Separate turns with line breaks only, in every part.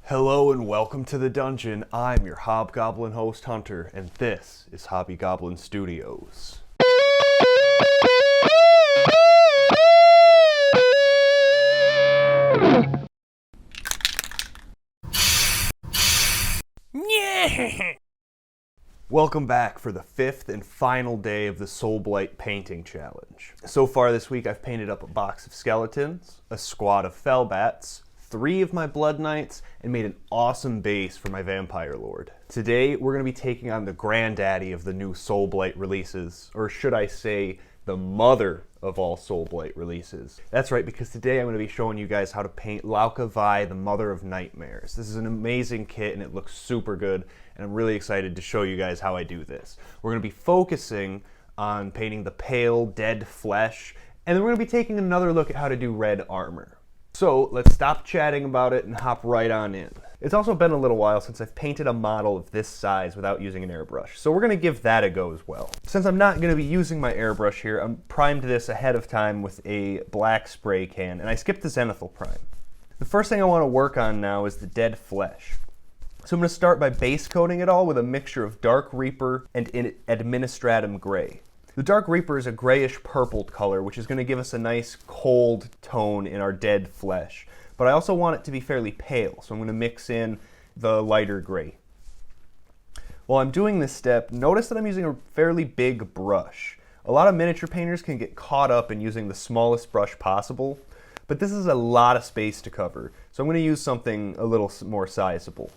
Hello and welcome to the dungeon. I'm your Hobgoblin host Hunter, and this is Hobby Goblin Studios. Welcome back for the fifth and final day of the SoulBlight Painting Challenge. So far this week I've painted up a box of skeletons, a squad of fellbats, 3 of my blood knights, and made an awesome base for my vampire lord. Today we're going to be taking on the granddaddy of the new SoulBlight releases, or should I say the mother of all SoulBlight releases. That's right, because today I'm going to be showing you guys how to paint Lauka, the mother of nightmares. This is an amazing kit and it looks super good, and I'm really excited to show you guys how I do this. We're going to be focusing on painting the pale, dead flesh, and then we're going to be taking another look at how to do red armor. So let's stop chatting about it and hop right on in. It's also been a little while since I've painted a model of this size without using an airbrush, so we're going to give that a go as well. Since I'm not going to be using my airbrush here, I primed this ahead of time with a black spray can, and I skipped the zenithal prime. The first thing I want to work on now is the dead flesh. So I'm going to start by base coating it all with a mixture of Dark Reaper and Administratum Gray. The Dark Reaper is a grayish purpled color, which is going to give us a nice cold tone in our dead flesh. But I also want it to be fairly pale, so I'm going to mix in the lighter gray. While I'm doing this step, notice that I'm using a fairly big brush. A lot of miniature painters can get caught up in using the smallest brush possible, but this is a lot of space to cover, so I'm going to use something a little more sizable.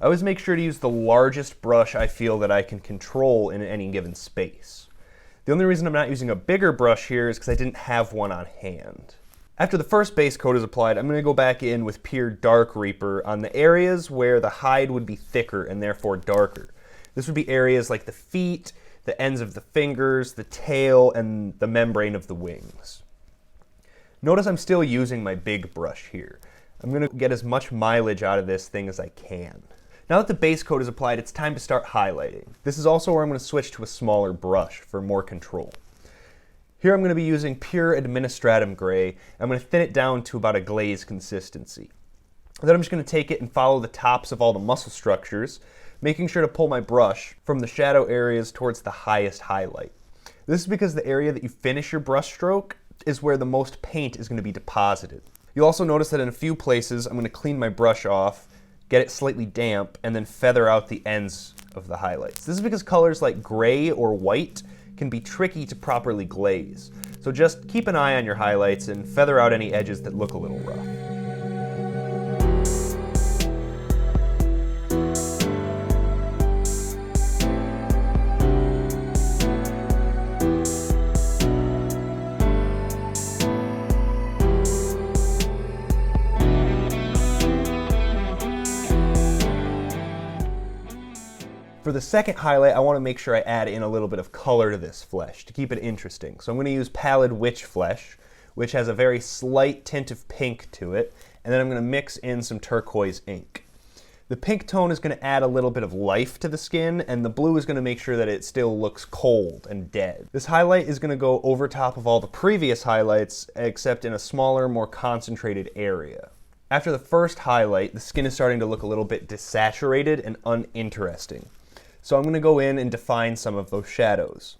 I always make sure to use the largest brush I feel that I can control in any given space. The only reason I'm not using a bigger brush here is because I didn't have one on hand. After the first base coat is applied, I'm going to go back in with pure Dark Reaper on the areas where the hide would be thicker and therefore darker. This would be areas like the feet, the ends of the fingers, the tail, and the membrane of the wings. Notice I'm still using my big brush here. I'm going to get as much mileage out of this thing as I can. Now that the base coat is applied, it's time to start highlighting. This is also where I'm going to switch to a smaller brush for more control. Here I'm going to be using pure Administratum Gray. I'm going to thin it down to about a glaze consistency. Then I'm just going to take it and follow the tops of all the muscle structures, making sure to pull my brush from the shadow areas towards the highest highlight. This is because the area that you finish your brush stroke is where the most paint is going to be deposited. You'll also notice that in a few places I'm going to clean my brush off, get it slightly damp, and then feather out the ends of the highlights. This is because colors like gray or white can be tricky to properly glaze. So just keep an eye on your highlights and feather out any edges that look a little rough. For the second highlight, I want to make sure I add in a little bit of color to this flesh to keep it interesting. So I'm going to use Pallid Witch Flesh, which has a very slight tint of pink to it, and then I'm going to mix in some turquoise ink. The pink tone is going to add a little bit of life to the skin, and the blue is going to make sure that it still looks cold and dead. This highlight is going to go over top of all the previous highlights, except in a smaller, more concentrated area. After the first highlight, the skin is starting to look a little bit desaturated and uninteresting. So I'm going to go in and define some of those shadows.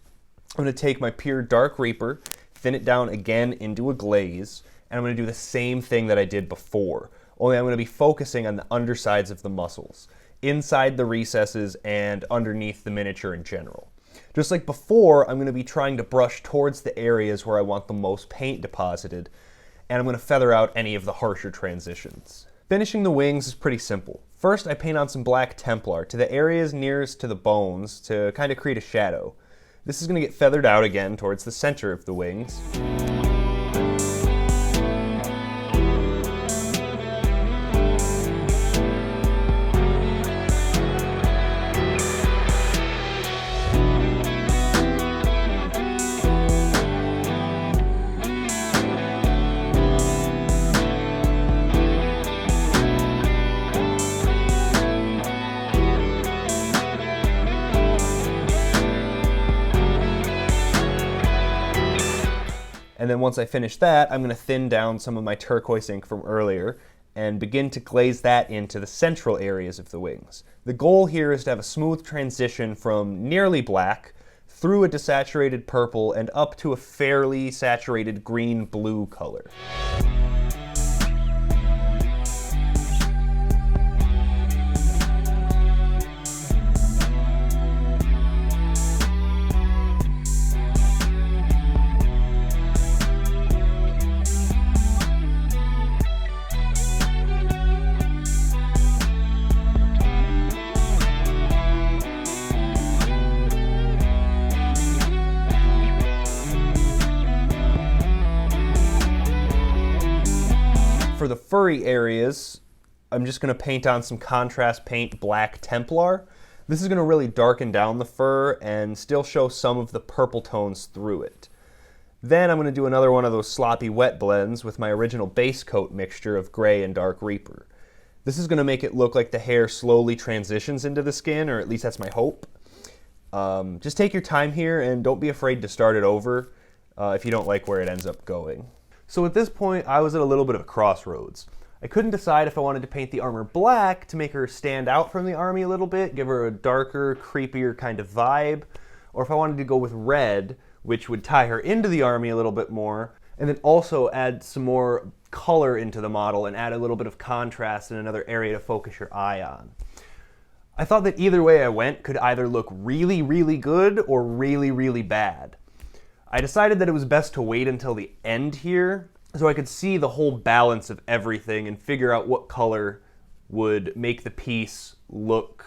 I'm going to take my pure Dark Reaper, thin it down again into a glaze, and I'm going to do the same thing that I did before, only I'm going to be focusing on the undersides of the muscles, inside the recesses and underneath the miniature in general. Just like before, I'm going to be trying to brush towards the areas where I want the most paint deposited, and I'm going to feather out any of the harsher transitions. Finishing the wings is pretty simple. First, I paint on some black Templar to the areas nearest to the bones to kind of create a shadow. This is going to get feathered out again towards the center of the wings. And then once I finish that, I'm going to thin down some of my turquoise ink from earlier and begin to glaze that into the central areas of the wings. The goal here is to have a smooth transition from nearly black through a desaturated purple and up to a fairly saturated green-blue color. For the furry areas, I'm just going to paint on some contrast paint black Templar. This is going to really darken down the fur and still show some of the purple tones through it. Then I'm going to do another one of those sloppy wet blends with my original base coat mixture of gray and dark Reaper. This is going to make it look like the hair slowly transitions into the skin, or at least that's my hope. Just take your time here and don't be afraid to start it over if you don't like where it ends up going. So at this point, I was at a little bit of a crossroads. I couldn't decide if I wanted to paint the armor black to make her stand out from the army a little bit, give her a darker, creepier kind of vibe, or if I wanted to go with red, which would tie her into the army a little bit more, and then also add some more color into the model and add a little bit of contrast in another area to focus your eye on. I thought that either way I went could either look really, really good or really, really bad. I decided that it was best to wait until the end here so I could see the whole balance of everything and figure out what color would make the piece look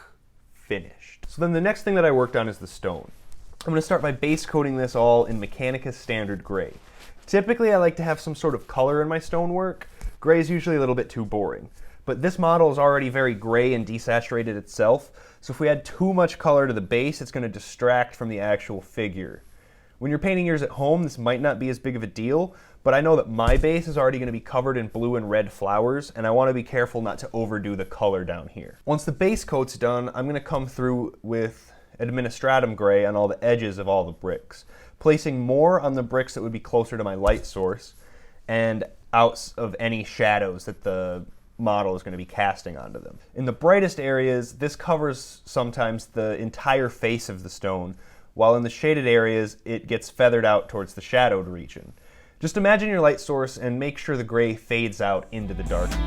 finished. So then the next thing that I worked on is the stone. I'm going to start by base coating this all in Mechanica Standard Gray. Typically I like to have some sort of color in my stonework. Gray is usually a little bit too boring. But this model is already very gray and desaturated itself, so if we add too much color to the base, it's going to distract from the actual figure. When you're painting yours at home, this might not be as big of a deal, but I know that my base is already going to be covered in blue and red flowers, and I want to be careful not to overdo the color down here. Once the base coat's done, I'm going to come through with Administratum Gray on all the edges of all the bricks, placing more on the bricks that would be closer to my light source, and out of any shadows that the model is going to be casting onto them. In the brightest areas, this covers sometimes the entire face of the stone, while in the shaded areas, it gets feathered out towards the shadowed region. Just imagine your light source and make sure the gray fades out into the darkness.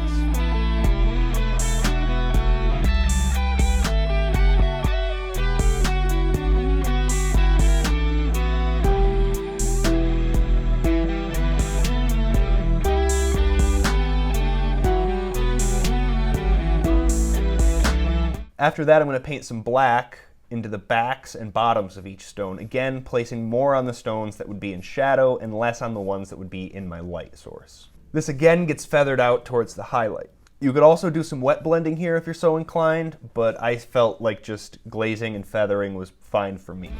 After that, I'm going to paint some black into the backs and bottoms of each stone, again placing more on the stones that would be in shadow and less on the ones that would be in my light source. This again gets feathered out towards the highlight. You could also do some wet blending here if you're so inclined, but I felt like just glazing and feathering was fine for me.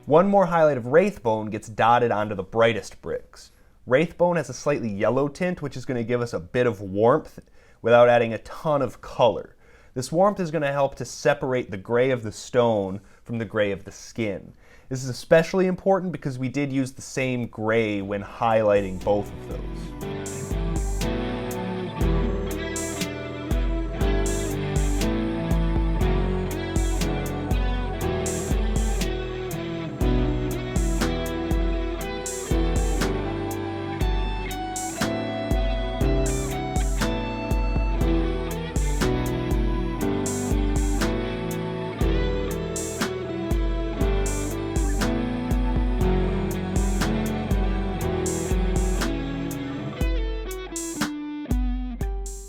One more highlight of Wraithbone gets dotted onto the brightest bricks. Wraithbone has a slightly yellow tint, which is going to give us a bit of warmth without adding a ton of color. This warmth is going to help to separate the gray of the stone from the gray of the skin. This is especially important because we did use the same gray when highlighting both of those.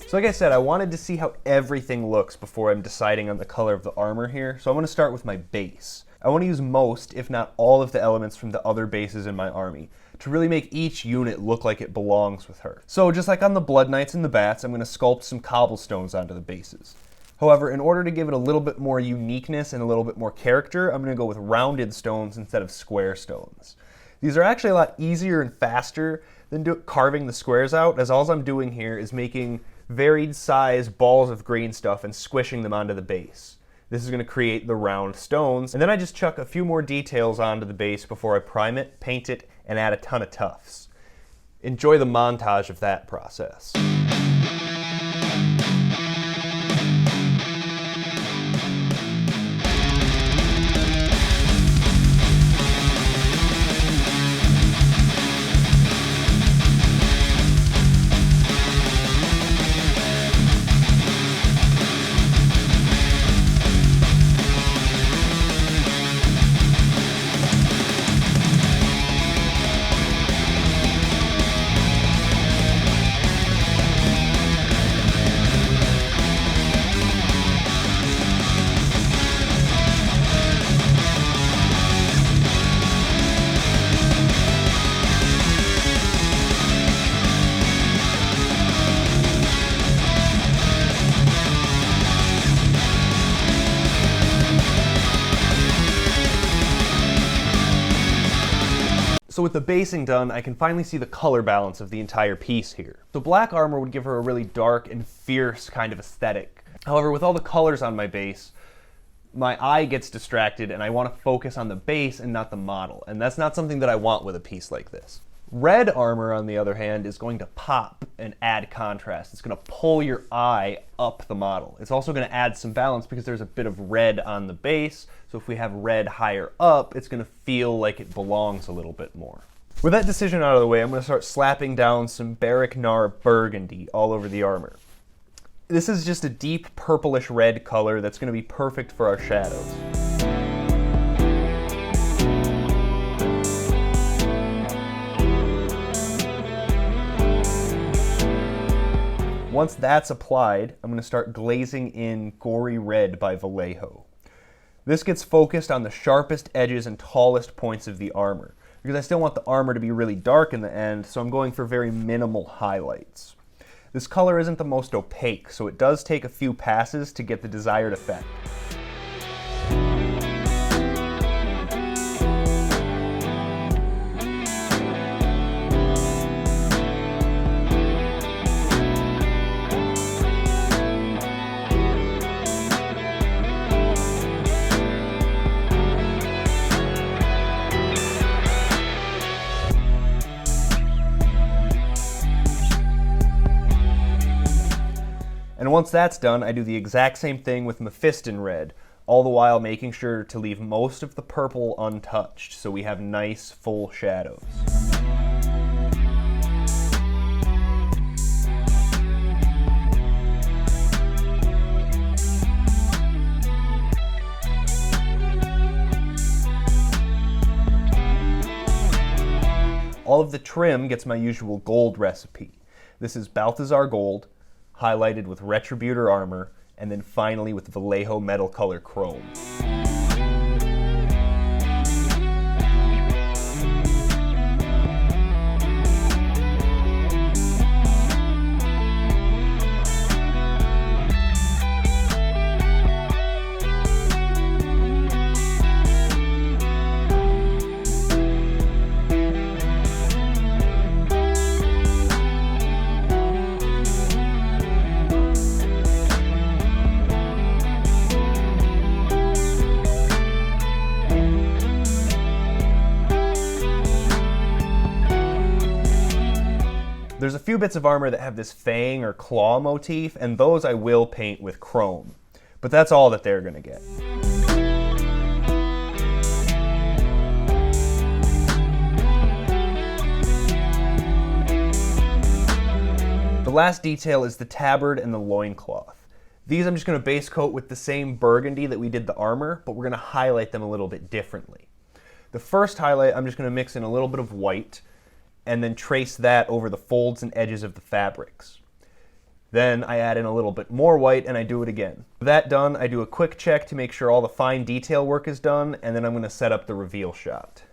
So like I said, I wanted to see how everything looks before I'm deciding on the color of the armor here. So I'm going to start with my base. I want to use most, if not all, of the elements from the other bases in my army to really make each unit look like it belongs with her. So just like on the Blood Knights and the Bats, I'm going to sculpt some cobblestones onto the bases. However, in order to give it a little bit more uniqueness and a little bit more character, I'm going to go with rounded stones instead of square stones. These are actually a lot easier and faster than carving the squares out, as all I'm doing here is making varied size balls of green stuff and squishing them onto the base. This is going to create the round stones, and then I just chuck a few more details onto the base before I prime it, paint it, and add a ton of tufts. Enjoy the montage of that process. So with the basing done, I can finally see the color balance of the entire piece here. So black armor would give her a really dark and fierce kind of aesthetic. However, with all the colors on my base, my eye gets distracted and I want to focus on the base and not the model. And that's not something that I want with a piece like this. Red armor, on the other hand, is going to pop and add contrast. It's going to pull your eye up the model. It's also going to add some balance because there's a bit of red on the base. So if we have red higher up, it's going to feel like it belongs a little bit more. With that decision out of the way, I'm going to start slapping down some Barrack Nar Burgundy all over the armor. This is just a deep purplish red color that's going to be perfect for our shadows. Once that's applied, I'm going to start glazing in Gory Red by Vallejo. This gets focused on the sharpest edges and tallest points of the armor, because I still want the armor to be really dark in the end, so I'm going for very minimal highlights. This color isn't the most opaque, so it does take a few passes to get the desired effect. And once that's done, I do the exact same thing with Mephiston Red, all the while making sure to leave most of the purple untouched, so we have nice, full shadows. All of the trim gets my usual gold recipe. This is Balthazar Gold, highlighted with Retributor armor, and then finally with Vallejo metal color chrome. There's a few bits of armor that have this fang or claw motif, and those I will paint with chrome. But that's all that they're going to get. The last detail is the tabard and the loincloth. These I'm just going to base coat with the same burgundy that we did the armor, but we're going to highlight them a little bit differently. The first highlight, I'm just going to mix in a little bit of white, and then trace that over the folds and edges of the fabrics. Then I add in a little bit more white and I do it again. With that done, I do a quick check to make sure all the fine detail work is done, and then I'm going to set up the reveal shot.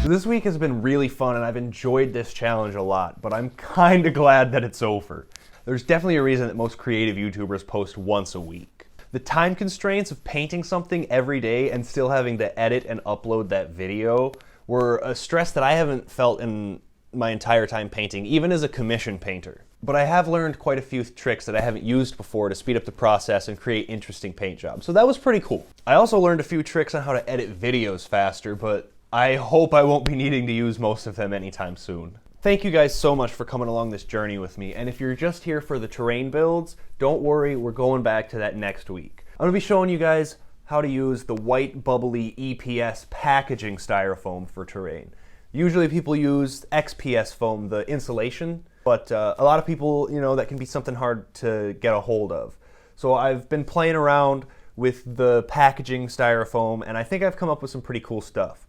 This week has been really fun and I've enjoyed this challenge a lot, but I'm kind of glad that it's over. There's definitely a reason that most creative YouTubers post once a week. The time constraints of painting something every day and still having to edit and upload that video were a stress that I haven't felt in my entire time painting, even as a commission painter. But I have learned quite a few tricks that I haven't used before to speed up the process and create interesting paint jobs, so that was pretty cool. I also learned a few tricks on how to edit videos faster, but I hope I won't be needing to use most of them anytime soon. Thank you guys so much for coming along this journey with me, and if you're just here for the terrain builds, don't worry, we're going back to that next week. I'm going to be showing you guys how to use the white bubbly EPS packaging styrofoam for terrain. Usually people use XPS foam, the insulation, but a lot of people, that can be something hard to get a hold of. So I've been playing around with the packaging styrofoam, and I think I've come up with some pretty cool stuff.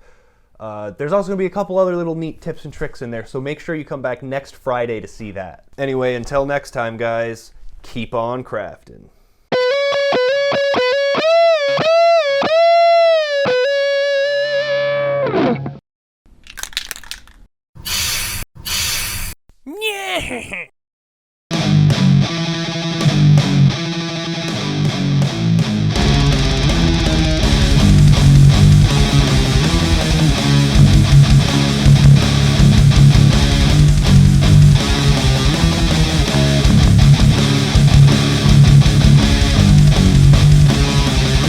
There's also going to be a couple other little neat tips and tricks in there, so make sure you come back next Friday to see that. Anyway, until next time, guys, keep on crafting. Yeah.